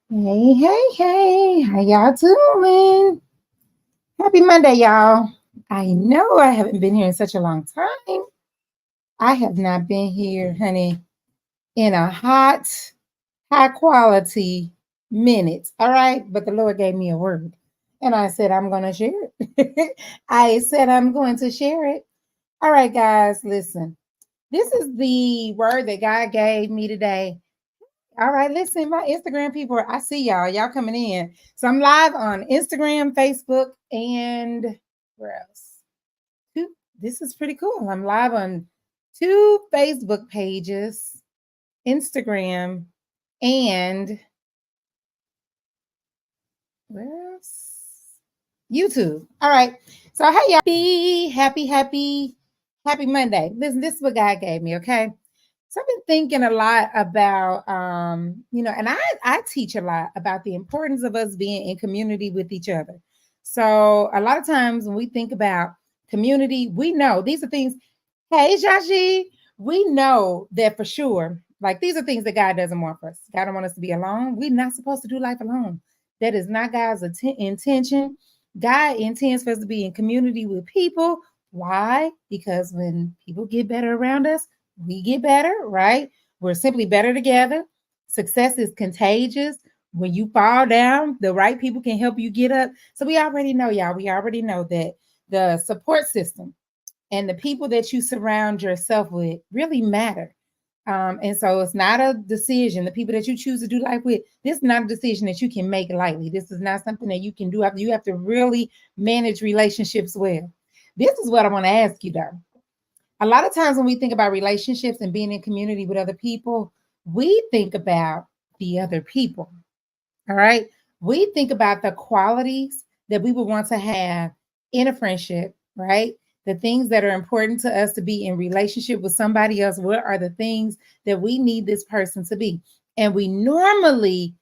Hey, hey, hey, how y'all doing? Happy Monday, y'all. I know I haven't been here in such a long time. I have not been here, honey, in a high quality minute. All right. But the Lord gave me a word. And I said, I'm going to share it. I said, I'm going to share it. All right, guys, listen. This is the word that God gave me today. All right, listen, my Instagram people, I see y'all. Y'all coming in. So I'm live on Instagram, Facebook, and where else? This is pretty cool. I'm live on two Facebook pages, Instagram, and where else? YouTube. All right. So hey y'all, happy Monday. Listen, this is what God gave me, okay? So I've been thinking a lot about, and I teach a lot about the importance of us being in community with each other. So a lot of times when we think about community, we know these are things. Hey, Shashi, we know that for sure. Like these are things that God doesn't want for us. God don't want us to be alone. We're not supposed to do life alone. That is not God's intention. God intends for us to be in community with people. Why? Because when people get better around us, we get better, right? We're simply better together. Success is contagious. When you fall down, the right people can help you get up. So we already know, y'all, we already know that the support system and the people that you surround yourself with really matter. And so it's not a decision. The people that you choose to do life with, this is not a decision that you can make lightly. This is not something that you can do. You have to really manage relationships well. This is what I want to ask you though. A lot of times when we think about relationships and being in community with other people, we think about the other people. All right. We think about the qualities that we would want to have in a friendship, right? The things that are important to us to be in relationship with somebody else. What are the things that we need this person to be? And we normally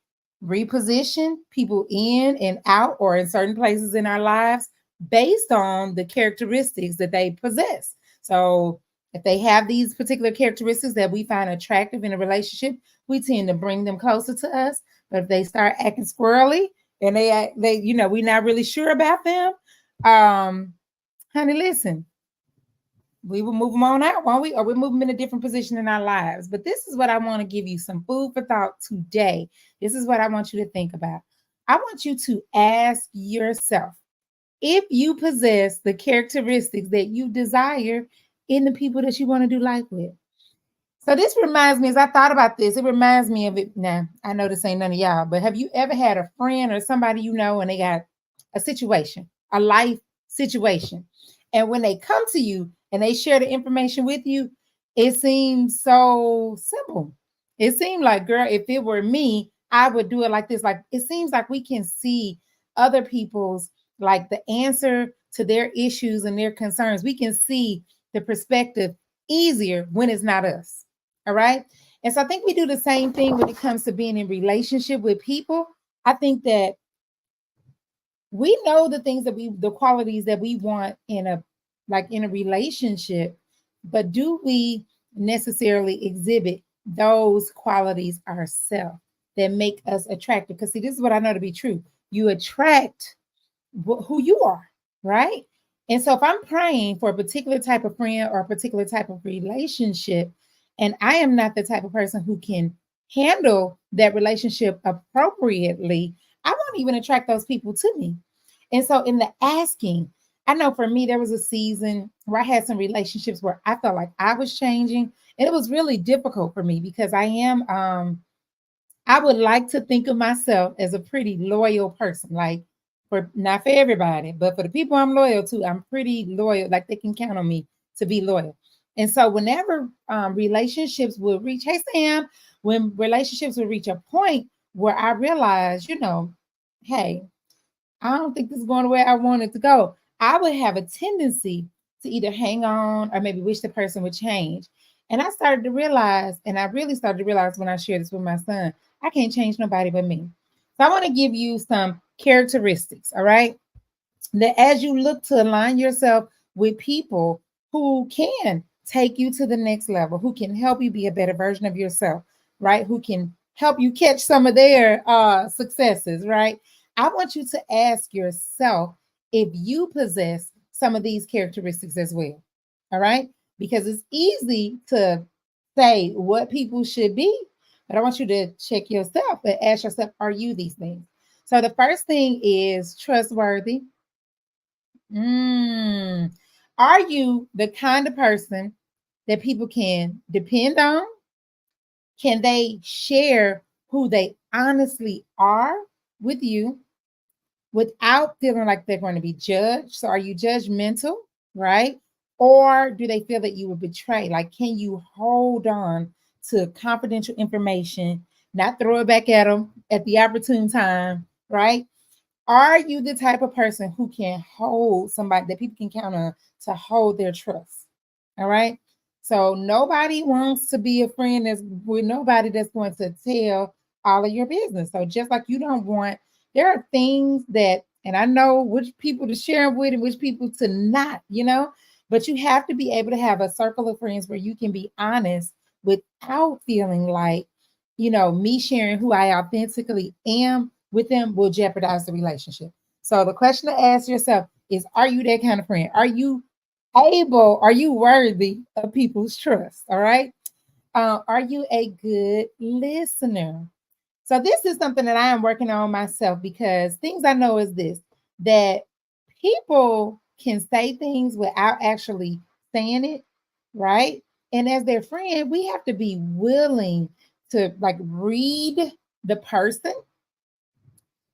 reposition people in and out or in certain places in our lives based on the characteristics that they possess. So if they have these particular characteristics that we find attractive in a relationship, we tend to bring them closer to us. But if they start acting squirrely and we're not really sure about them, honey, listen, we will move them on out, won't we? Or we move them in a different position in our lives. But this is what I want to give you some food for thought today. This is what I want you to think about. I want you to ask yourself if you possess the characteristics that you desire in the people that you want to do life with. So this reminds me, as I thought about this, it reminds me of it. Now, I know this ain't none of y'all, but have you ever had a friend or somebody you know and they got a situation, a life situation? And when they come to you and they share the information with you, it seems so simple. It seemed like, girl, if it were me, I would do it like this. Like it seems like we can see other people's like the answer to their issues and their concerns. We can see the perspective easier when it's not us. All right. And so I think we do the same thing when it comes to being in relationship with people. I think that we know the things that the qualities that we want in a relationship, but do we necessarily exhibit those qualities ourselves that make us attractive? Because see, this is what I know to be true. You attract who you are, right? And so if I'm praying for a particular type of friend or a particular type of relationship, and I am not the type of person who can handle that relationship appropriately, I won't even attract those people to me. And so in the asking, I know for me, there was a season where I had some relationships where I felt like I was changing. And it was really difficult for me because I would like to think of myself as a pretty loyal person. Like for not for everybody, but for the people I'm loyal to, I'm pretty loyal. Like they can count on me to be loyal. And so whenever relationships will reach, hey Sam, when relationships will reach a point where I realize, hey, I don't think this is going the way I want it to go, I would have a tendency to either hang on or maybe wish the person would change. And I started to realize, and I really started to realize when I shared this with my son, I can't change nobody but me. So I want to give you some characteristics, all right? That as you look to align yourself with people who can take you to the next level, who can help you be a better version of yourself, right? Who can help you catch some of their successes, right? I want you to ask yourself if you possess some of these characteristics as well. All right? Because it's easy to say what people should be, but I want you to check yourself and ask yourself, are you these things? So the first thing is trustworthy. Mm. Are you the kind of person that people can depend on? Can they share who they honestly are with you without feeling like they're going to be judged? So, are you judgmental, right? Or do they feel that you will betray? Like, can you hold on to confidential information, not throw it back at them at the opportune time, right? Are you the type of person who can hold somebody that people can count on to hold their trust? All right. So nobody wants to be a friend that's with nobody that's going to tell all of your business. So just like you don't want, there are things that, and I know which people to share with and which people to not, but you have to be able to have a circle of friends where you can be honest without feeling like, me sharing who I authentically am with them will jeopardize the relationship. So the question to ask yourself is, are you that kind of friend? Are you worthy of people's trust? All right. Are you a good listener? So this is something that I am working on myself, because things I know is this, that people can say things without actually saying it, right? And as their friend, we have to be willing to like read the person,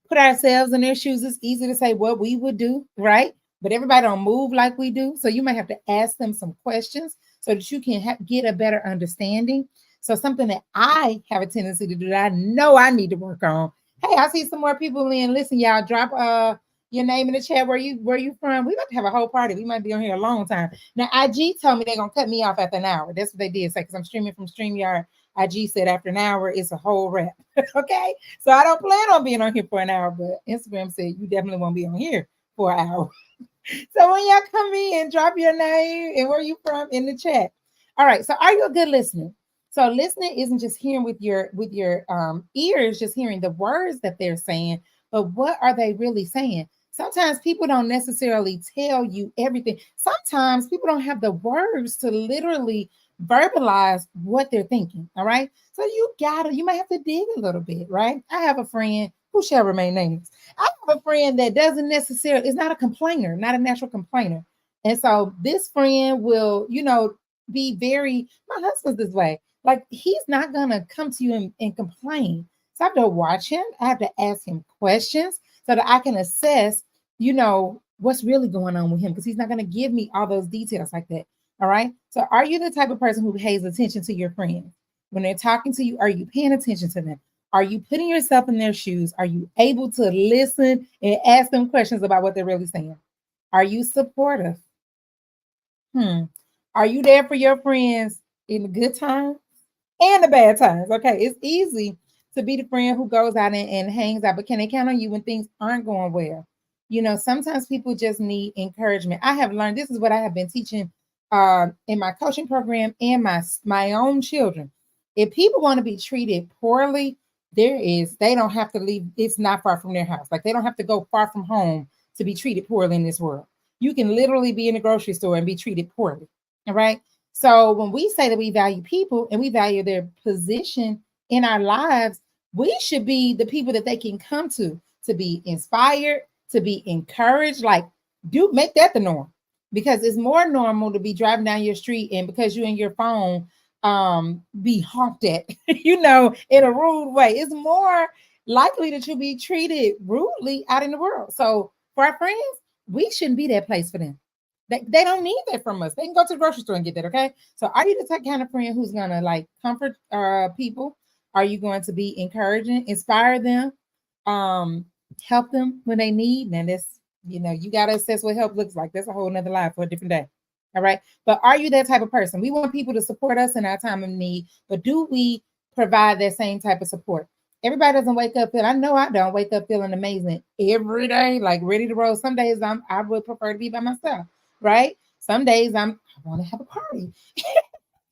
put ourselves in their shoes. It's easy to say what we would do, right? But everybody don't move like we do. So you might have to ask them some questions so that you can get a better understanding. So something that I have a tendency to do that I know I need to work on. Hey, I see some more people in. Listen, y'all, drop your name in the chat. Where you from? We about to have a whole party. We might be on here a long time. Now, IG told me they're gonna cut me off after an hour. That's what they did say, because I'm streaming from StreamYard. IG said after an hour, it's a whole wrap. Okay. So I don't plan on being on here for an hour, but Instagram said you definitely won't be on here for an hour. So when y'all come in, drop your name and where you from in the chat. All right. So are you a good listener? So listening isn't just hearing with your ears, just hearing the words that they're saying, but what are they really saying? Sometimes people don't necessarily tell you everything. Sometimes people don't have the words to literally verbalize what they're thinking. All right. So you might have to dig a little bit, right? I have a friend who shall remain nameless. I have a friend that doesn't necessarily, is not a complainer, not a natural complainer. And so this friend will, be very, my husband's this way. Like, he's not gonna come to you and complain. So I have to watch him. I have to ask him questions so that I can assess, what's really going on with him, because he's not gonna give me all those details like that. All right. So are you the type of person who pays attention to your friends? When they're talking to you, are you paying attention to them? Are you putting yourself in their shoes? Are you able to listen and ask them questions about what they're really saying? Are you supportive? Hmm. Are you there for your friends in the good times and the bad times? Okay, it's easy to be the friend who goes out and hangs out, but can they count on you when things aren't going well? Sometimes people just need encouragement. I have learned, this is what I have been teaching in my coaching program and my own children. If people want to be treated poorly, they don't have to leave. It's not far from their house. Like, they don't have to go far from home to be treated poorly in this world. You can literally be in a grocery store and be treated poorly. All right. So when we say that we value people and we value their position in our lives, we should be the people that they can come to be inspired, to be encouraged. Like, do make that the norm, because it's more normal to be driving down your street and because you're in your phone, be honked at, in a rude way. It's more likely that you'll be treated rudely out in the world. So for our friends, we shouldn't be that place for them. They don't need that from us. They can go to the grocery store and get that. Okay. So are you the type kind of friend who's gonna like comfort people? Are you going to be encouraging, inspire them, um, help them when they need? And this, you gotta assess what help looks like. That's a whole nother life for a different day. All right. But are you that type of person? We want people to support us in our time of need, but do we provide that same type of support? Everybody doesn't wake up feeling, I know I don't wake up feeling amazing every day, like ready to roll. Some days I would prefer to be by myself, right? Some days I want to have a party.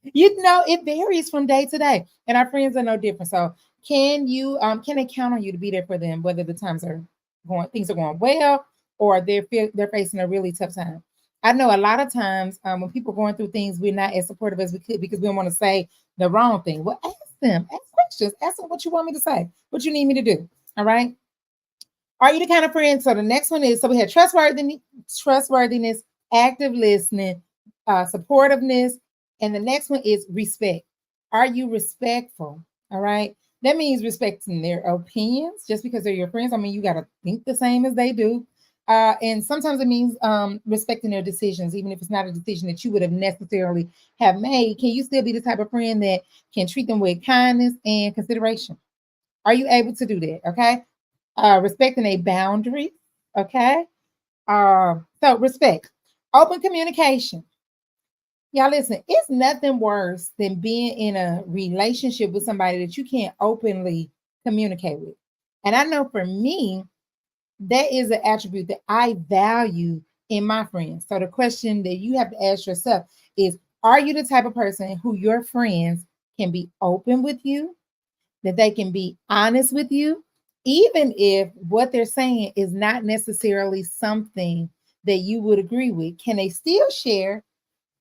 It varies from day to day, and our friends are no different. So Can they count on you to be there for them, whether things are going well, or they're facing a really tough time? I know a lot of times when people are going through things, we're not as supportive as we could because we don't want to say the wrong thing. Well, ask them, ask questions, ask them what you want me to say, what you need me to do. All right. Are you the kind of friend? So the next one is, so we had trustworthiness, active listening, supportiveness, and the next one is respect. Are you respectful? All right. That means respecting their opinions just because they're your friends. I mean, you got to think the same as they do. And sometimes it means respecting their decisions, even if it's not a decision that you would have necessarily have made. Can you still be the type of friend that can treat them with kindness and consideration? Are you able to do that? Okay. Respecting a boundary. Okay. So respect, open communication. Y'all listen, it's nothing worse than being in a relationship with somebody that you can't openly communicate with. And I know for me, that is an attribute that I value in my friends. So the question that you have to ask yourself is, are you the type of person who your friends can be open with you, that they can be honest with you, even if what they're saying is not necessarily something that you would agree with? Can they still share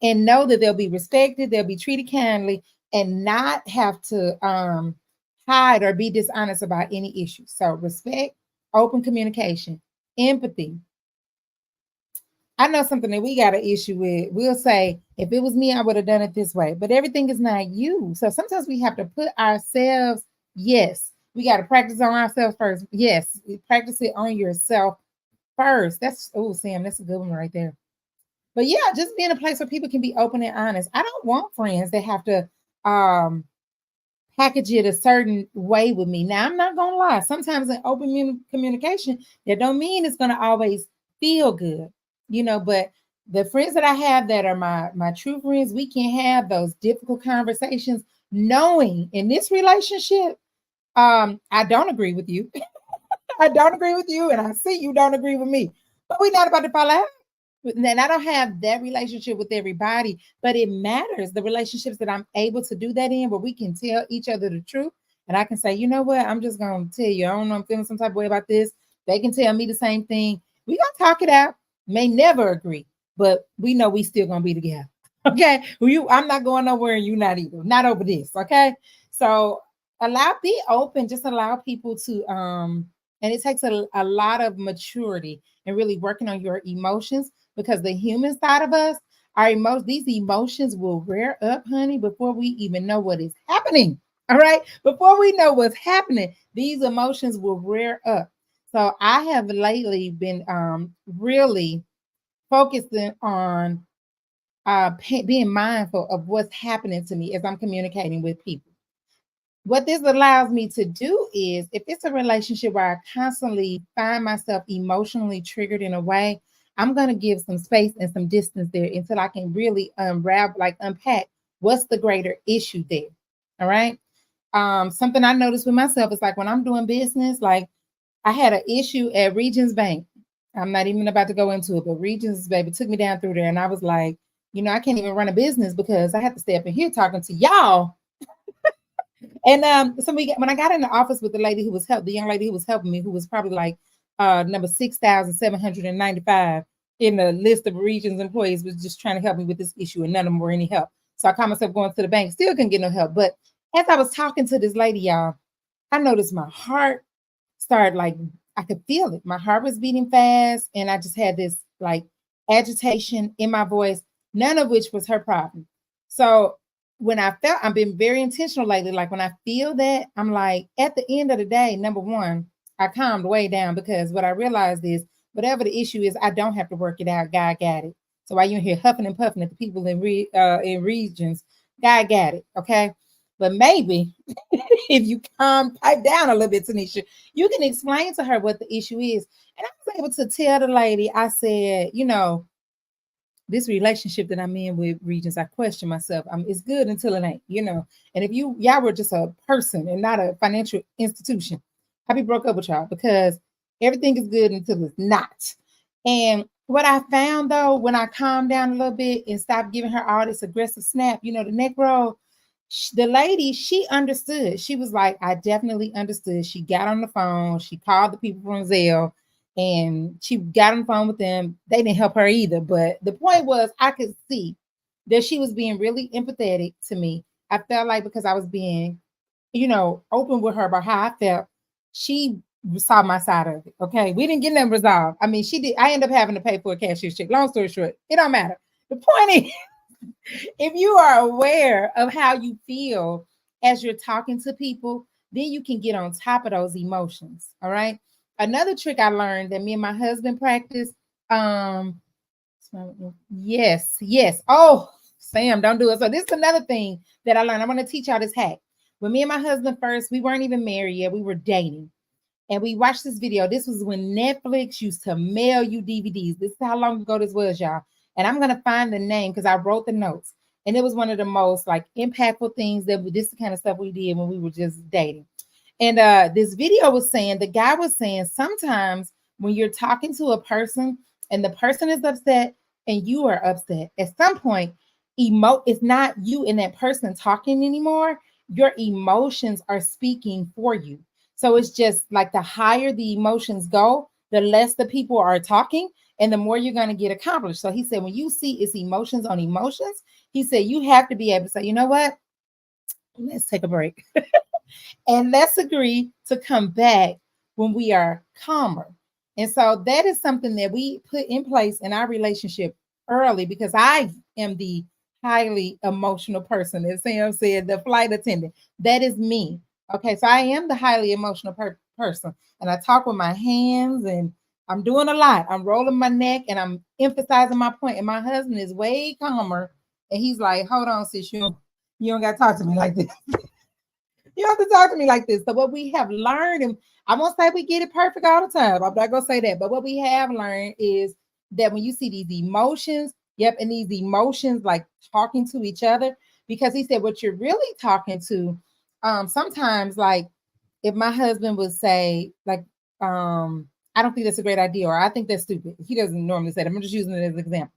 and know that they'll be respected, they'll be treated kindly, and not have to hide or be dishonest about any issues? So, respect, open communication, empathy. I know something that we got an issue with. We'll say, if it was me, I would have done it this way, but everything is not you. So sometimes we have to put ourselves, yes, we got to practice on ourselves first. Yes, practice it on yourself first. That's, oh, Sam, that's a good one right there. But yeah, just be in a place where people can be open and honest. I don't want friends that have to um package it a certain way with me. Now, I'm not gonna lie. Sometimes in open communication, that don't mean it's gonna always feel good, But the friends that I have that are my true friends, we can have those difficult conversations, knowing in this relationship, I don't agree with you. I don't agree with you, and I see you don't agree with me. But we're not about to fall out. And I don't have that relationship with everybody, but it matters. The relationships that I'm able to do that in, where we can tell each other the truth. And I can say, you know what? I'm just going to tell you, I don't know, I'm feeling some type of way about this. They can tell me the same thing. We going to talk it out. May never agree, but we know we still going to be together. Okay. I'm not going nowhere and you not either. Not over this. Okay. So be open, just allow people to, and it takes a lot of maturity and really working on your emotions, because the human side of us, these emotions will rear up, honey, before we even know what is happening. All right. Before we know what's happening, these emotions will rear up. So I have lately been really focusing on being mindful of what's happening to me as I'm communicating with people. What this allows me to do is, if it's a relationship where I constantly find myself emotionally triggered in a way, I'm going to give some space and some distance there until I can really unpack what's the greater issue there. All right. Something I noticed with myself is, like, when I'm doing business, like, I had an issue at Regions Bank. I'm not even about to go into it, but Regions, baby, took me down through there. And I was like, I can't even run a business because I have to stay up in here talking to y'all. And when I got in the office with the young lady who was helping me, who was probably like number 6,795 in the list of Regions employees, was just trying to help me with this issue, and none of them were any help. So I caught myself going to the bank, still couldn't get no help. But as I was talking to this lady, y'all, I noticed my heart started, like, I could feel it. My heart was beating fast, and I just had this like agitation in my voice, none of which was her problem. So I've been very intentional lately. Like, when I feel that, I'm like, at the end of the day, number one, I calmed way down, because what I realized is, whatever the issue is, I don't have to work it out. God got it. So while you're here huffing and puffing at the people in Regions, God got it. Okay. But maybe if you pipe down a little bit, Tanisha, you can explain to her what the issue is. And I was able to tell the lady, I said, this relationship that I'm in with Regions, I question myself. It's good until it ain't. And if y'all were just a person and not a financial institution, I'd be broke up with y'all, because everything is good until it's not. And what I found, though, when I calmed down a little bit and stopped giving her all this aggressive snap, the neck roll, The lady, she understood. She was like, I definitely understood. She got on the phone. She called the people from Zelle and she got on the phone with them. They didn't help her either. But the point was, I could see that she was being really empathetic to me. I felt like because I was being, open with her about how I felt, she saw my side of it. Okay. We didn't get them resolved. I mean, she did. I ended up having to pay for a cashier's check. Long story short, it don't matter. The point is, if you are aware of how you feel as you're talking to people, then you can get on top of those emotions. All right. Another trick I learned that me and my husband practice. Um, yes, yes. Oh, Sam, don't do it. So this is another thing that I learned. I'm going to teach y'all this hack. When me and my husband first, we weren't even married yet. We were dating and we watched this video. This was when Netflix used to mail you DVDs. This is how long ago this was, y'all. And I'm gonna find the name because I wrote the notes. And it was one of the most like impactful things that this is the kind of stuff we did when we were just dating. And this video was saying, the guy was saying, sometimes when you're talking to a person and the person is upset and you are upset, at some point, it's not you and that person talking anymore. Your emotions are speaking for you. So it's just like the higher the emotions go, the less the people are talking and the more you're going to get accomplished. So he said, when you see it's emotions on emotions, he said, you have to be able to say, you know what? Let's take a break. And let's agree to come back when we are calmer. And so that is something that we put in place in our relationship early because I am the highly emotional person. As Sam said, the flight attendant. That is me. Okay, so I am the highly emotional person. And I talk with my hands and I'm doing a lot. I'm rolling my neck and I'm emphasizing my point. And my husband is way calmer. And he's like, hold on, sis, you don't got to talk to me like this. You don't have to talk to me like this. So what we have learned, and I won't say we get it perfect all the time. I'm not gonna say that, but what we have learned is that when you see these emotions, yep, and these emotions like talking to each other, because he said what you're really talking to, sometimes like if my husband would say, like, I don't think that's a great idea, or I think that's stupid. He doesn't normally say that. I'm just using it as an example.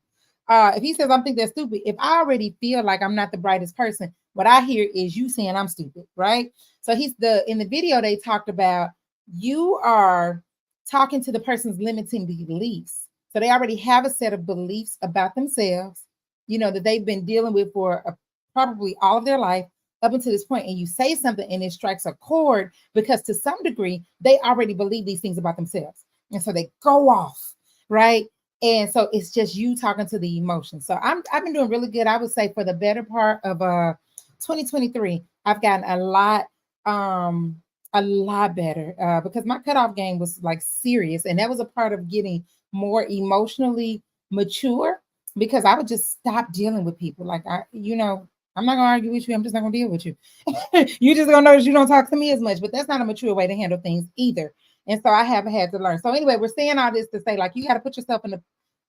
If he says I think that's stupid, if I already feel like I'm not the brightest person, what I hear is you saying I'm stupid, right? So he's the in the video they talked about you are talking to the person's limiting beliefs. So they already have a set of beliefs about themselves, that they've been dealing with for probably all of their life up until this point, and you say something and it strikes a chord because to some degree they already believe these things about themselves, and so they go off, right? And so it's just you talking to the emotions. So I've been doing really good. I would say for the better part of 2023, I've gotten a lot better because my cutoff game was like serious, and that was a part of getting more emotionally mature because I would just stop dealing with people. Like I'm not gonna argue with you. I'm just not gonna deal with you. You just gonna notice you don't talk to me as much, but that's not a mature way to handle things either. And so I have had to learn. So anyway, we're saying all this to say, like, you got to put yourself in the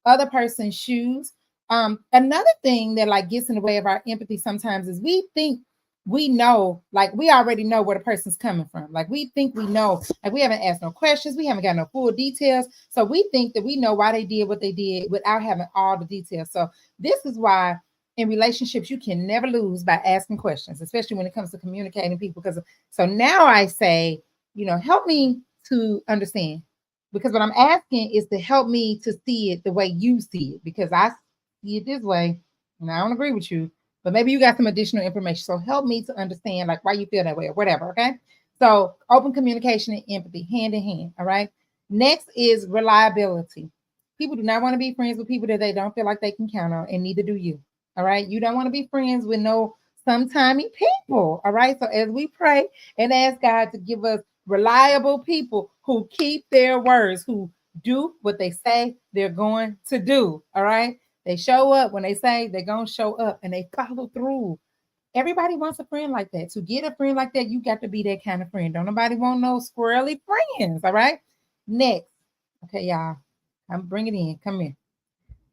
other person's shoes. Another thing that like gets in the way of our empathy sometimes is we think we know, like we already know where the person's coming from. Like we think we know, like we haven't asked no questions, we haven't got no full details. So we think that we know why they did what they did without having all the details. So this is why in relationships you can never lose by asking questions, especially when it comes to communicating people. Because so now I say, help me to understand, because what I'm asking is to help me to see it the way you see it, because I see it this way and I don't agree with you, but maybe you got some additional information. So help me to understand like why you feel that way or whatever. Okay. So open communication and empathy hand in hand. All right. Next is reliability. People do not want to be friends with people that they don't feel like they can count on, and neither do you. All right. You don't want to be friends with no sometimey people. All right. So as we pray and ask God to give us reliable people who keep their words, who do what they say they're going to do. All right. They show up when they say they're going to show up and they follow through. Everybody wants a friend like that. To get a friend like that, you got to be that kind of friend. Don't nobody want no squirrely friends. All right. Next. Okay, y'all. I'm bringing it in. Come here.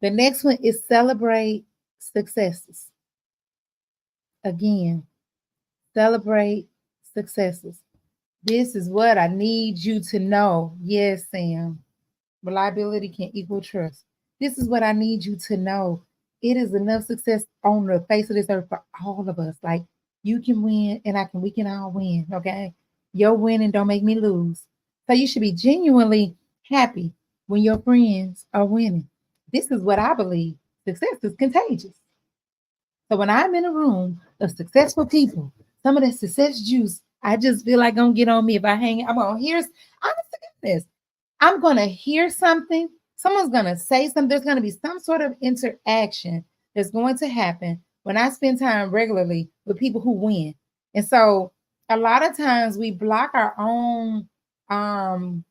The next one is celebrate successes. Again, celebrate successes. This is what I need you to know. Yes, Sam. Reliability can equal trust. This is what I need you to know. It is enough success on the face of this earth for all of us. Like You can win and we can all win. Okay. Your winning don't make me lose. So you should be genuinely happy when your friends are winning. This is what I believe. Success is contagious. So when I'm in a room of successful people, some of that success juice, I just feel like gonna get on me if I hang. I'm gonna hear. Honest to goodness, I'm gonna hear something. Someone's gonna say something. There's gonna be some sort of interaction that's going to happen when I spend time regularly with people who win. And so a lot of times um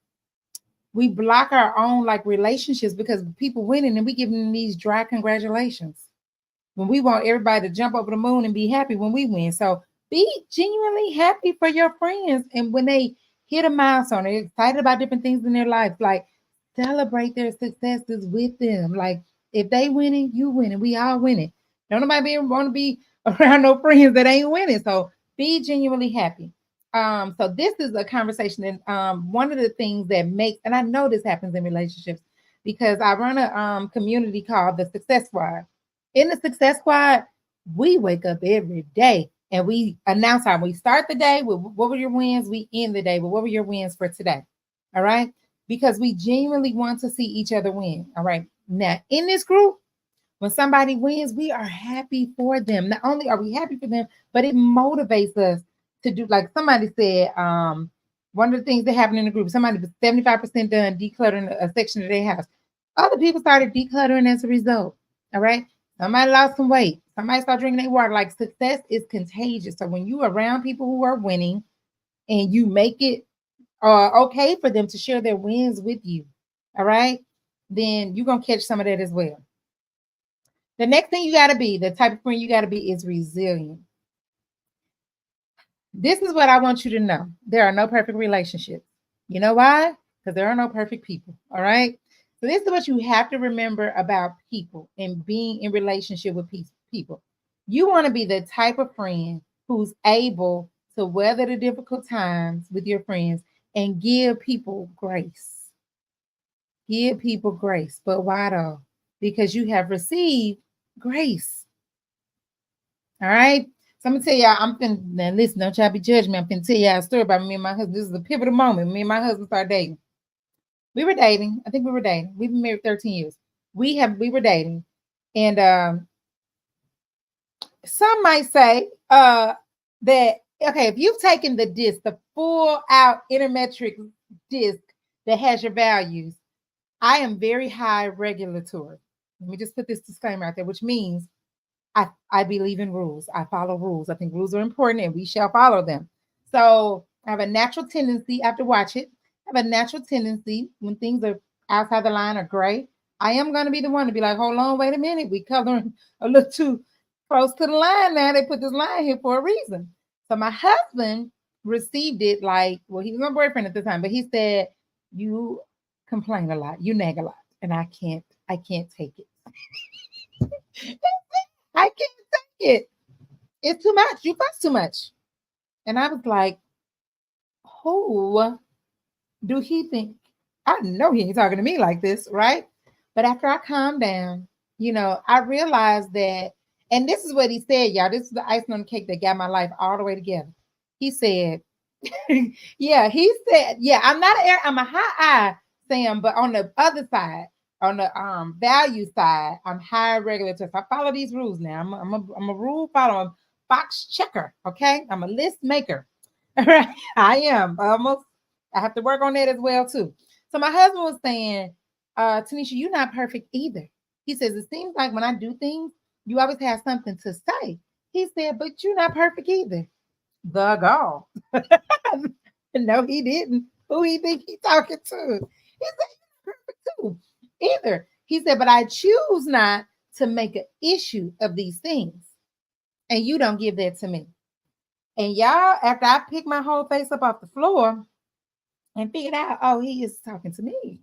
we block our own like relationships because people winning and we give them these dry congratulations when we want everybody to jump over the moon and be happy when we win. So be genuinely happy for your friends. And when they hit a milestone, they're excited about different things in their life, like celebrate their successes with them. Like if they winning, you winning. We all winning. Don't nobody want to be around no friends that ain't winning. So be genuinely happy. So this is a conversation, and one of the things that makes, and I know this happens in relationships because I run a community called the Success Squad. In the Success Squad, we wake up every day and we announce how we start the day with what were your wins, we end the day with what were your wins for today. All right. Because we genuinely want to see each other win. All right. Now, in this group, when somebody wins, we are happy for them. Not only are we happy for them, but it motivates us to do, like somebody said, one of the things that happened in the group, somebody was 75% done decluttering a section of their house. Other people started decluttering as a result. All right. Somebody lost some weight. Somebody started drinking their water. Like success is contagious. So when you around people who are winning and you make it okay for them to share their wins with you, all right, then you're gonna catch some of that as well. The next thing you got to be, the type of friend you got to be, is resilient. This is what I want you to know. There are no perfect relationships. You know why? Because there are no perfect people. All right. So this is what you have to remember about people and being in relationship with people. You want to be the type of friend who's able to weather the difficult times with your friends and give people grace. Give people grace. But why though? Because you have received grace. All right. So I'm gonna tell y'all, I'm finna now listen, don't y'all be judging me. I'm finna tell y'all a story about me and my husband. This is a pivotal moment. Me and my husband started dating. We were dating. I think we were dating. We've been married 13 years. We were dating. And some might say that okay, if you've taken the disc, the full out intermetric disc that has your values, I am very high regulatory. Let me just put this disclaimer out there, which means I believe in rules. I follow rules. I think rules are important and we shall follow them. So I have a natural tendency, I have to watch it. I have a natural tendency when things are outside the line or gray. I am going to be the one to be like, hold on, wait a minute. We coloring a little too close to the line now. They put this line here for a reason. So my husband received it like, well, he was my boyfriend at the time, but he said, you complain a lot, you nag a lot, and I can't take it. I can't take it. It's too much. You fuss too much. And I was like, who do he think? I know he ain't talking to me like this, right? But after I calmed down, I realized that, and this is what he said, y'all. This is the icing on the cake that got my life all the way together. He said, yeah, he said, yeah, I'm a high I, Sam, but on the other side, on the value side, I'm high regulator. So I follow these rules now. I'm a rule follower, I'm a box checker. Okay. I'm a list maker. All right. I am almost, I have to work on that as well, too. So my husband was saying, Tanisha, you're not perfect either. He says, it seems like when I do things, you always have something to say. He said, but you're not perfect either. The gall. No, he didn't. Who he think he talking to? He said, you're not perfect too. Either. He said, but I choose not to make an issue of these things. And you don't give that to me. And y'all, after I picked my whole face up off the floor and figured out, oh, he is talking to me.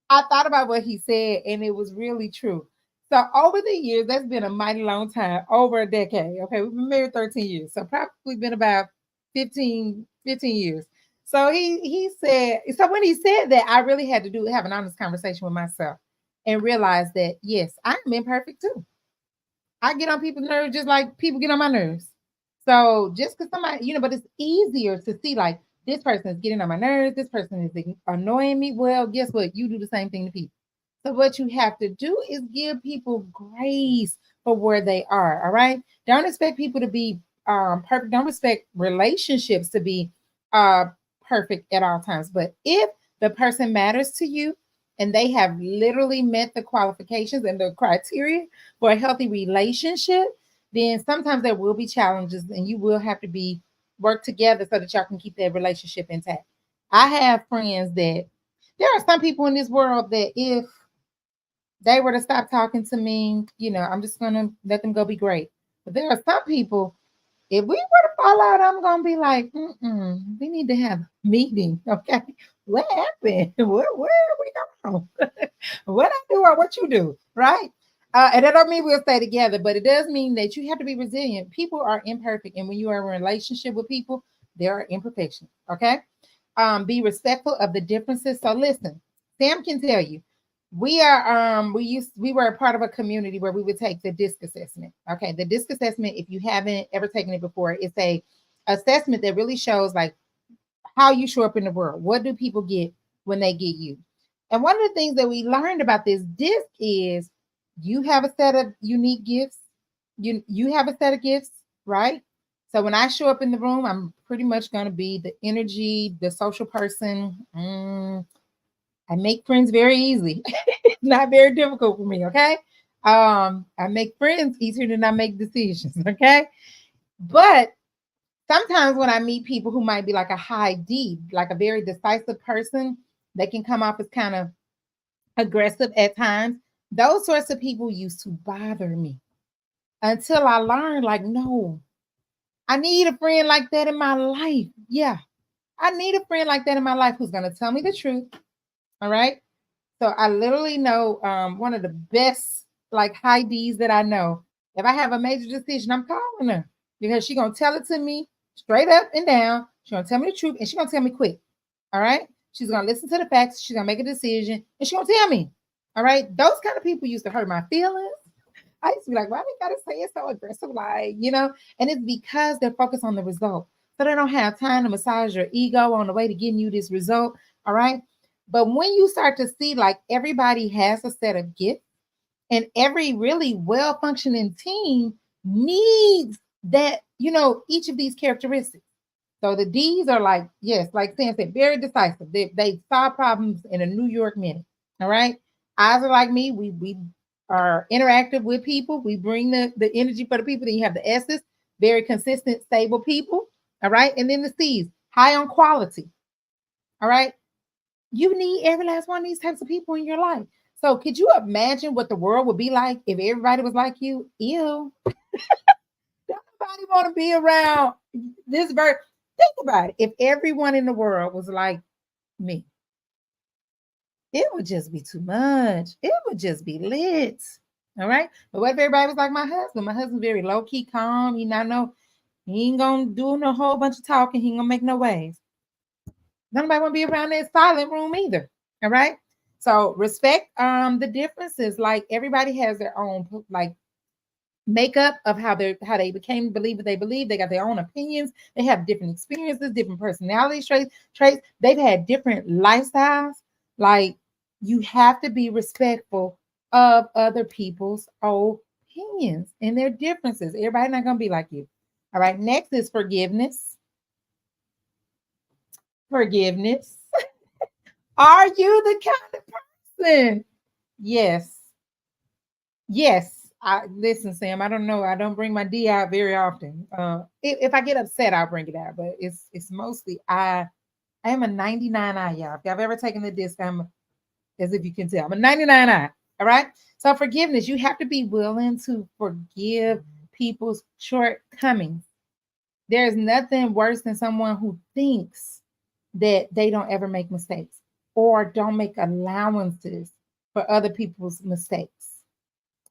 I thought about what he said, and it was really true. So over the years, that's been a mighty long time, over a decade. Okay, we've been married 13 years. So probably been about 15 years. So he said, so when he said that, I really had to have an honest conversation with myself and realize that yes, I'm imperfect too. I get on people's nerves just like people get on my nerves. So just because somebody, but it's easier to see like this person is getting on my nerves, this person is annoying me. Well, guess what? You do the same thing to people. So what you have to do is give people grace for where they are. All right. Don't expect people to be perfect. Don't expect relationships to be uh perfect at all times. But if the person matters to you and they have literally met the qualifications and the criteria for a healthy relationship, then sometimes there will be challenges and you will have to be work together so that y'all can keep that relationship intact. I have friends that there are some people in this world that if they were to stop talking to me, I'm just gonna let them go be great. But there are some people, if we were to fall out, I'm gonna be like, we need to have a meeting, okay? What happened? Where are we going? What I do or what you do, right? And that don't mean we'll stay together, but it does mean that you have to be resilient. People are imperfect, and when you are in a relationship with people, there are imperfections. Okay, be respectful of the differences. So listen, Sam can tell you, we were a part of a community where we would take the DISC assessment. Okay, the DISC assessment, if you haven't ever taken it before, it's a assessment that really shows like how you show up in the world. What do people get when they get you? And one of the things that we learned about this disc is you have a set of unique gifts. You have a set of gifts, right? So when I show up in the room, I'm pretty much going to be the energy, the social person. I make friends very easily. It's not very difficult for me, okay? I make friends easier than I make decisions, okay? But sometimes when I meet people who might be like a high D, like a very decisive person, they can come off as kind of aggressive at times. Those sorts of people used to bother me until I learned, like, no, I need a friend like that in my life. Yeah, I need a friend like that in my life who's going to tell me the truth. All right. So I literally know one of the best like high D's that I know. If I have a major decision, I'm calling her because she's gonna tell it to me straight up and down. She's gonna tell me the truth and she's gonna tell me quick. All right. She's gonna listen to the facts. She's gonna make a decision and she's gonna tell me. All right. Those kind of people used to hurt my feelings. I used to be like, why they gotta say it so aggressive? Like. And it's because they're focused on the result. So they don't have time to massage your ego on the way to getting you this result. All right. But when you start to see like everybody has a set of gifts and every really well functioning team needs that, each of these characteristics. So the D's are like, yes, like Sam said, very decisive. They solve problems in a New York minute. All right. I's are like me. We are interactive with people. We bring the energy for the people. Then you have the S's, very consistent, stable people. All right. And then the C's, high on quality. All right. You need every last one of these types of people in your life. So could you imagine what the world would be like if everybody was like you? Ew. Nobody want to be around this bird. Think about it. If everyone in the world was like me, it would just be too much. It would just be lit. All right. But what if everybody was like my husband? My husband's very low key, calm. He ain't gonna do no whole bunch of talking. He ain't gonna make no waves. Nobody want to be around that silent room either. All right. So respect the differences. Like everybody has their own like makeup of how they became the believer they believe. They got their own opinions. They have different experiences, different personality traits. They've had different lifestyles. Like you have to be respectful of other people's opinions and their differences. Everybody not gonna be like you. All right. Next is forgiveness. Forgiveness. Are you the kind of person? Yes. Yes. Listen, Sam. I don't know. I don't bring my D out very often. If I get upset, I'll bring it out. But it's mostly I am a 99I, y'all. If y'all have ever taken the disc, I'm as if you can tell. I'm a 99I. All right. So forgiveness, you have to be willing to forgive people's shortcomings. There's nothing worse than someone who thinks that they don't ever make mistakes or don't make allowances for other people's mistakes.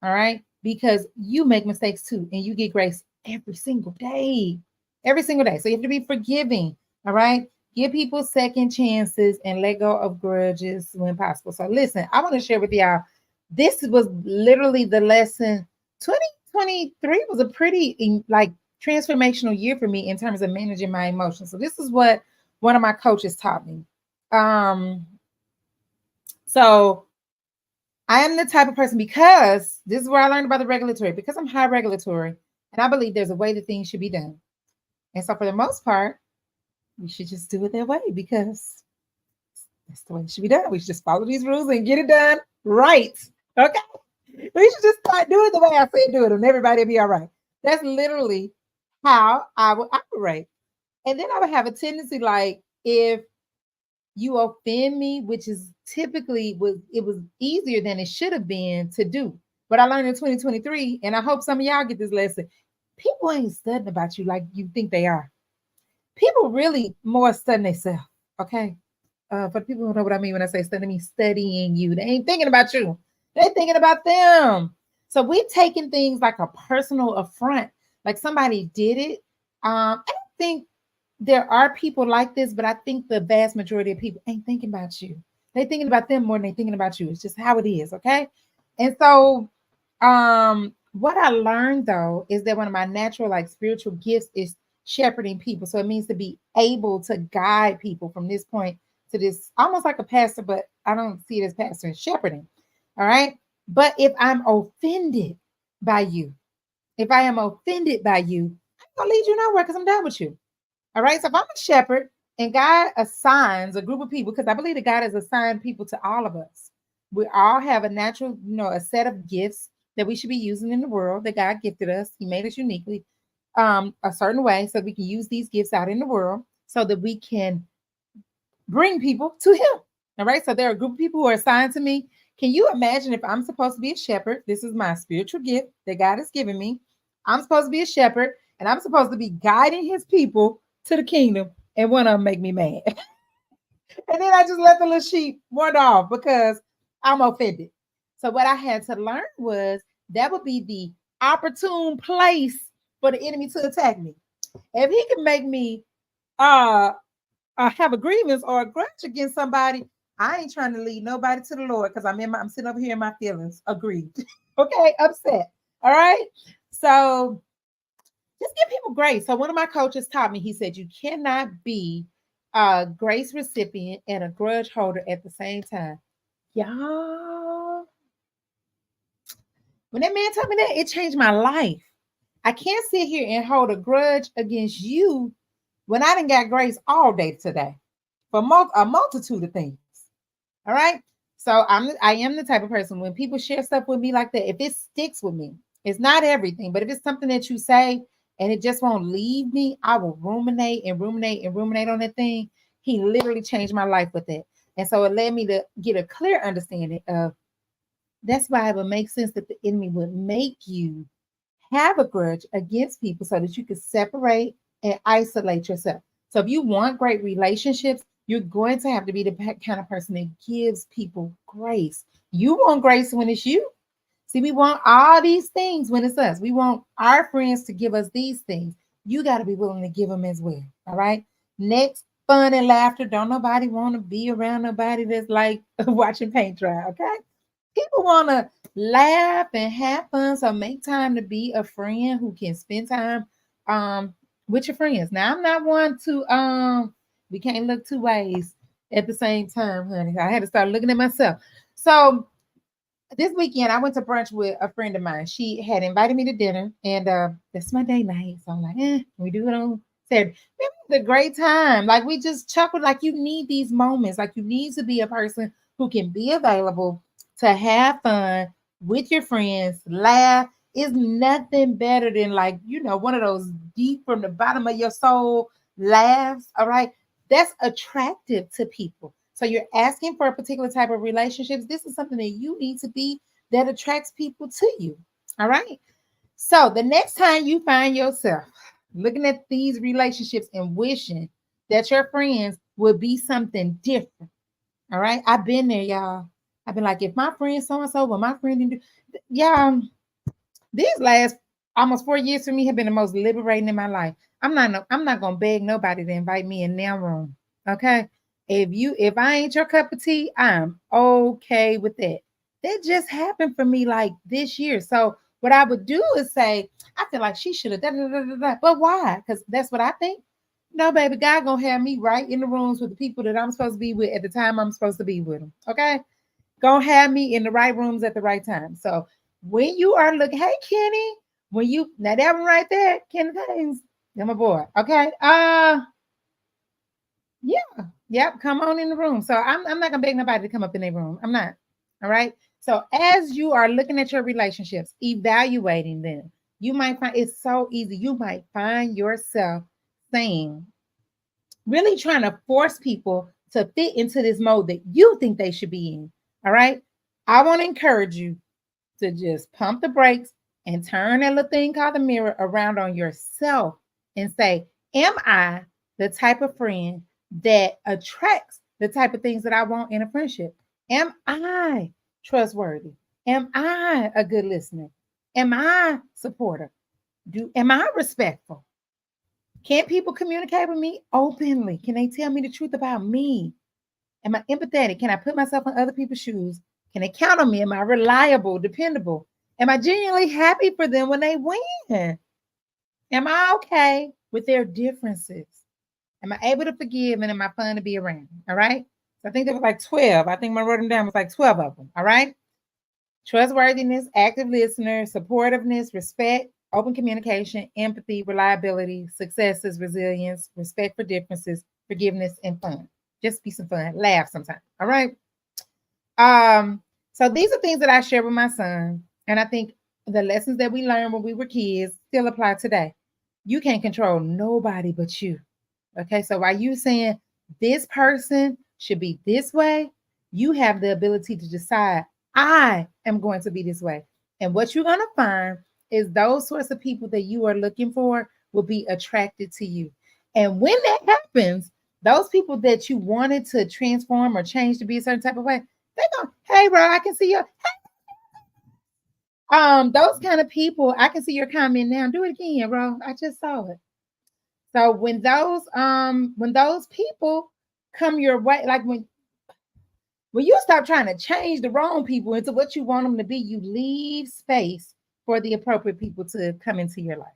All right. Because you make mistakes too, and you get grace every single day. Every single day. So you have to be forgiving. All right. Give people second chances and let go of grudges when possible. So listen, I want to share with y'all. This was literally the lesson. 2023 was a pretty like transformational year for me in terms of managing my emotions. So this is what one of my coaches taught me. Um, so I am the type of person, because this is where I learned about the regulatory, because I'm high regulatory, and I believe there's a way that things should be done. And so for the most part, we should just do it that way, because that's the way it should be done. We should just follow these rules and get it done right. Okay. We should just start doing the way I said do it, and everybody will be all right. That's literally how I would operate. And then I would have a tendency, like, if you offend me, which is typically was easier than it should have been to do. But I learned in 2023, and I hope some of y'all get this lesson. People ain't studying about you like you think they are. People really more studying themselves. Okay. For people who know what I mean when I say study, I mean studying you. They ain't thinking about you. They thinking about them. So we taking things like a personal affront, like somebody did it. I don't think there are people like this, but I think the vast majority of people ain't thinking about you. They thinking about them more than they thinking about you. It's just how it is, okay? And so, what I learned though is that one of my natural, like, spiritual gifts is shepherding people. So it means to be able to guide people from this point to this, almost like a pastor, but I don't see it as pastor and shepherding. All right. But if I'm offended by you, if I am offended by you, I'm gonna lead you nowhere because I'm done with you. All right. So if I'm a shepherd and God assigns a group of people, because I believe that God has assigned people to all of us. We all have a natural, a set of gifts that we should be using in the world that God gifted us. He made us uniquely a certain way so we can use these gifts out in the world so that we can bring people to Him. All right. So there are a group of people who are assigned to me. Can you imagine if I'm supposed to be a shepherd? This is my spiritual gift that God has given me. I'm supposed to be a shepherd and I'm supposed to be guiding His people to the kingdom, and one of them make me mad. And then I just let the little sheep wander off because I'm offended. So what I had to learn was that would be the opportune place for the enemy to attack me. If he can make me uh, have a grievance or a grudge against somebody, I ain't trying to lead nobody to the Lord because I'm sitting over here in my feelings, aggrieved. Okay, upset. All right. So just give people grace. So one of my coaches taught me, he said, you cannot be a grace recipient and a grudge holder at the same time. Y'all, when that man told me that, it changed my life. I can't sit here and hold a grudge against you when I didn't got grace all day today for a multitude of things. All right. So I am the type of person, when people share stuff with me like that, if it sticks with me, it's not everything, but if it's something that you say and it just won't leave me, I will ruminate and ruminate and ruminate on that thing. He literally changed my life with it. And so it led me to get a clear understanding of, that's why it would make sense that the enemy would make you have a grudge against people so that you could separate and isolate yourself. So if you want great relationships, you're going to have to be the kind of person that gives people grace. You want grace when it's you. See, we want all these things when it's us. We want our friends to give us these things. You got to be willing to give them as well. All right. Next, fun and laughter. Don't nobody want to be around nobody that's like watching paint dry. Okay. People want to laugh and have fun. So make time to be a friend who can spend time with your friends. Now, I'm not one to we can't look two ways at the same time, honey. I had to start looking at myself. So this weekend I went to brunch with a friend of mine. She had invited me to dinner, and that's my day night. So I'm like, we do it on Saturday. It was a great time. Like, we just chuckled. Like, you need these moments. Like, you need to be a person who can be available to have fun with your friends, laugh. Is nothing better than, like, one of those deep from the bottom of your soul laughs. All right. That's attractive to people. So you're asking for a particular type of relationships. This is something that you need to be that attracts people to you. All right. So the next time you find yourself looking at these relationships and wishing that your friends would be something different. All right. I've been there, y'all. I've been like, if my friend so and so, well, my friend didn't do. Yeah, these last almost 4 years for me have been the most liberating in my life. I'm not gonna beg nobody to invite me in their room. Okay. If I ain't your cup of tea, I'm okay with that. That just happened for me like this year. So What I would do is say, I feel like she should have done da. But why? Because that's what I think. No, baby, God gonna have me right in the rooms with the people that I'm supposed to be with at the time I'm supposed to be with them. Okay, gonna have me in the right rooms at the right time. So when you are looking, hey Kenny, when you now that one right there, Kenny Haynes, that's my boy. Okay, yeah, yep, come on in the room. So I'm not gonna beg nobody to come up in their room. I'm not. All right. So as you are looking at your relationships, evaluating them, you might find it's so easy. You might find yourself saying, really trying to force people to fit into this mode that you think they should be in. All right. I want to encourage you to just pump the brakes and turn that little thing called the mirror around on yourself and say, am I the type of friend that attracts the type of things that I want in a friendship? Am I trustworthy? Am I a good listener? Am I supportive? Am I respectful? Can people communicate with me openly? Can they tell me the truth about me? Am I empathetic? Can I put myself in other people's shoes? Can they count on me? Am I reliable, dependable? Am I genuinely happy for them when they win? Am I okay with their differences? Am I able to forgive and am I fun to be around? All right. So I think there was like 12. I think I wrote them down, was like 12 of them. All right. Trustworthiness, active listener, supportiveness, respect, open communication, empathy, reliability, successes, resilience, respect for differences, forgiveness, and fun. Just be some fun, laugh sometimes. All right. So these are things that I share with my son, and I think the lessons that we learned when we were kids still apply today. You can't control nobody but you. Okay, so while you saying this person should be this way, you have the ability to decide I am going to be this way. And what you're going to find is those sorts of people that you are looking for will be attracted to you. And when that happens, those people that you wanted to transform or change to be a certain type of way, they go, hey, bro, I can see your those kind of people. I can see your comment now. Do it again, bro. I just saw it. So when those people come your way, like when you stop trying to change the wrong people into what you want them to be, you leave space for the appropriate people to come into your life.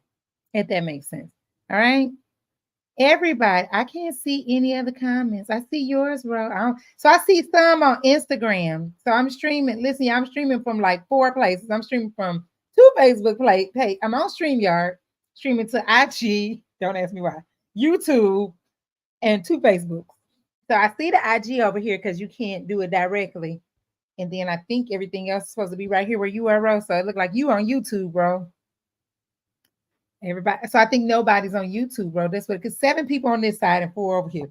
If that makes sense. All right. Everybody, I can't see any other comments. I see yours, bro. So I see some on Instagram. So I'm streaming. Listen, I'm streaming from like 4 places. I'm streaming from 2 Facebook page. I'm on StreamYard, streaming to IG. Don't ask me why. YouTube and 2 Facebook. So I see the IG over here because you can't do it directly. And then I think everything else is supposed to be right here where you are, bro. So it looked like you on YouTube, bro. Everybody. So I think nobody's on YouTube, bro. That's what, because 7 people on this side and 4 over here.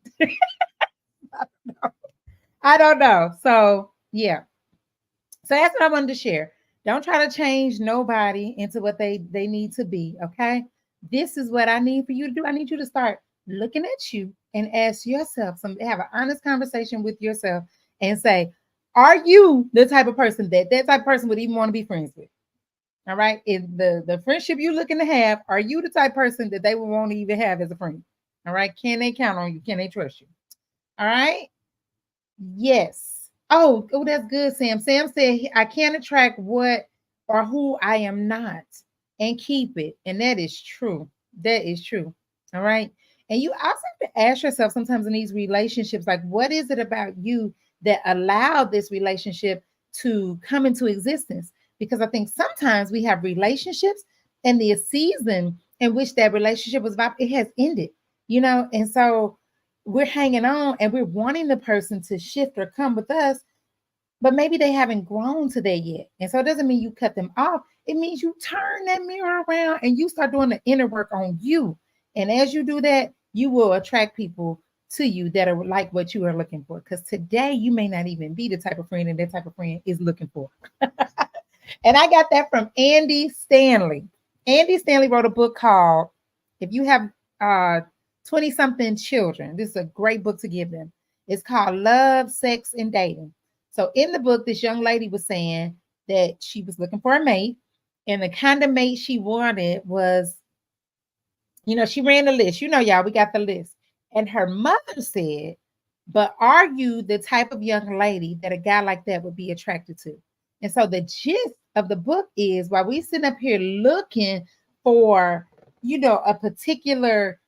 I don't know. So yeah. So that's what I wanted to share. Don't try to change nobody into what they need to be. Okay. This is what I need for you to do. I need you to start looking at you and ask yourself have an honest conversation with yourself and say, are you the type of person that type of person would even want to be friends with? All right. Is the friendship you're looking to have, are you the type of person that they would want to even have as a friend? All right. Can they count on you? Can they trust you? All right. Yes. Oh, that's good, Sam. Sam said, I can't attract what or who I am not and keep it. And that is true. That is true. All right. And you also have to ask yourself sometimes in these relationships, like, what is it about you that allowed this relationship to come into existence? Because I think sometimes we have relationships and the season in which that relationship was about, it has ended, and so we're hanging on and we're wanting the person to shift or come with us, but maybe they haven't grown to that yet. And so it doesn't mean you cut them off. It means you turn that mirror around and you start doing the inner work on you. And as you do that, you will attract people to you that are like what you are looking for. Because today you may not even be the type of friend that type of friend is looking for. And I got that from Andy Stanley. Andy Stanley wrote a book called If You Have 20 something children. This is a great book to give them. It's called Love, Sex, and Dating. So in the book, this young lady was saying that she was looking for a mate, and the kind of mate she wanted was, she ran the list. Y'all, we got the list. And her mother said, but are you the type of young lady that a guy like that would be attracted to? And so the gist of the book is while we sitting up here looking for, a particular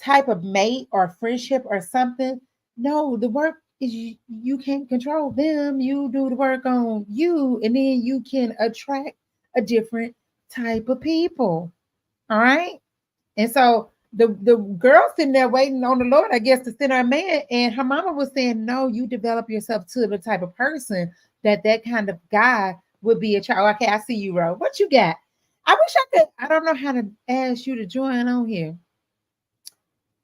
type of mate or friendship or something. No, the work is you can't control them. You do the work on you, and then you can attract a different type of people. All right. And so the girl sitting there waiting on the Lord, I guess, to send her man. And her mama was saying, no, you develop yourself to the type of person that kind of guy would be a child. Okay, I see you, Ro. What you got? I wish I could. I don't know how to ask you to join on here.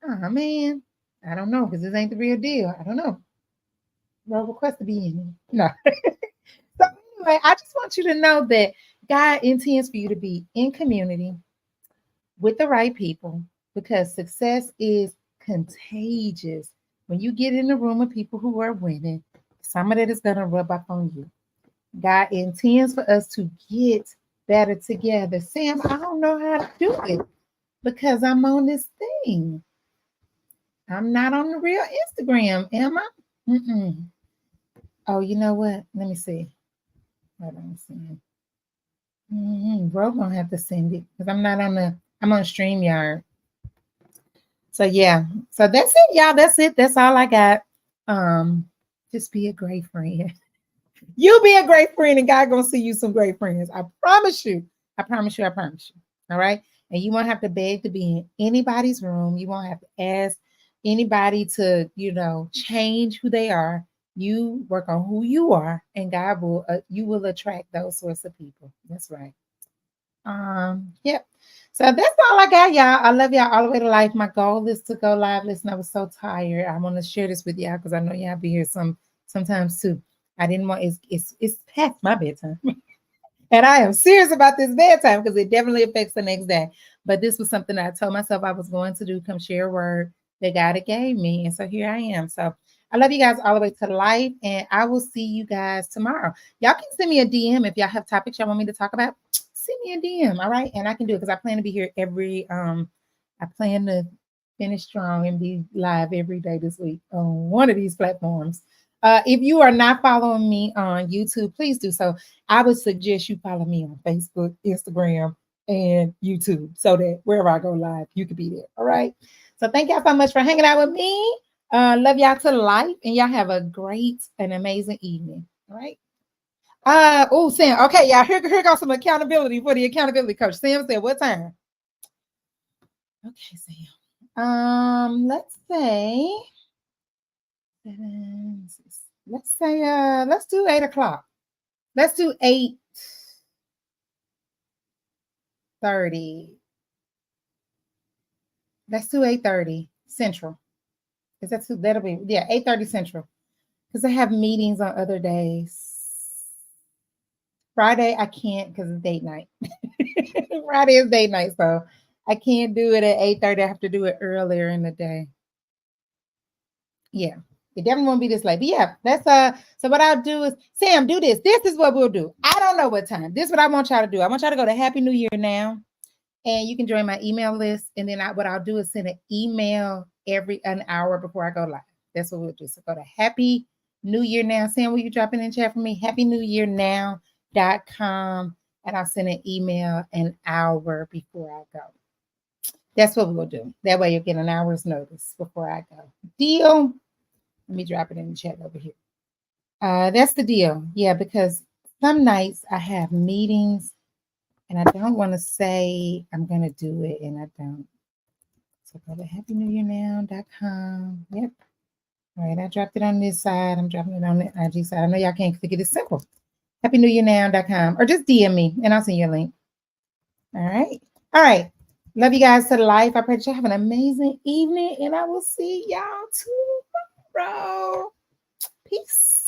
Oh man, I don't know because this ain't the real deal. I don't know. No request to be in here. No. So anyway, I just want you to know that God intends for you to be in community with the right people because success is contagious. When you get in the room with people who are winning, some of that is going to rub off on you. God intends for us to get better together. Sam, I don't know how to do it because I'm on this thing. I'm not on the real Instagram, am I? Mm-mm. Oh, you know what? Let me see. Hold on, Sam. Bro, gonna have to send it because I'm on StreamYard. So yeah, so that's it, y'all. That's it. That's all I got. Just be a great friend. You be a great friend, and God gonna see you some great friends. I promise you. I promise you. I promise you. All right. And you won't have to beg to be in anybody's room. You won't have to ask anybody to, change who they are. You work on who you are, and God will. You will attract those sorts of people. That's right. Yep. So that's all I got, y'all. I love y'all all the way to life. My goal is to go live. Listen, I was so tired. I want to share this with y'all because I know y'all be here sometimes too. I didn't want it's past my bedtime. And I am serious about this bedtime because it definitely affects the next day. But this was something I told myself I was going to do, come share a word that God had gave me. And so here I am. So I love you guys all the way to life. And I will see you guys tomorrow. Y'all can send me a DM if y'all have topics y'all want me to talk about. Send me a DM. All right. And I can do it because I plan to be here I plan to finish strong and be live every day this week on one of these platforms. If you are not following me on YouTube, please do so. I would suggest you follow me on Facebook, Instagram, and YouTube so that wherever I go live, you could be there. All right. So thank y'all so much for hanging out with me. Love y'all to life, and y'all have a great and amazing evening. All right. Oh, Sam. Okay, y'all. Here goes some accountability for the accountability coach. Sam said, "What time?" Okay, Sam. Let's say seven. Let's do 8 o'clock. Let's do 8:30. Let's do 8:30 Central. Because that'll be 8:30 Central. Because I have meetings on other days. Friday I can't because it's date night. Friday is date night, so I can't do it at 8:30. I have to do it earlier in the day. Yeah. It definitely won't be this late. But yeah, that's so what I'll do is Sam, do this. This is what we'll do. I don't know what time. This is what I want y'all to do. I want y'all to go to Happy New Year now. And you can join my email list. And then what I'll do is send an email every an hour before I go live. That's what we'll do. So go to Happy New Year Now. Sam, will you drop it in chat for me? HappyNewYearNow.com. And I'll send an email an hour before I go. That's what we'll do. That way you'll get an hour's notice before I go. Deal? Let me drop it in the chat over here. That's the deal. Yeah, because some nights I have meetings and I don't want to say I'm going to do it and I don't. So go to happyNewYearNow.com. Yep. All right, I dropped it on this side. I'm dropping it on the IG side. I know y'all can't click it. It's simple. HappyNewYearNow.com or just DM me and I'll send you a link. All right. All right. Love you guys to life. I pray that you have an amazing evening and I will see y'all tomorrow. Peace.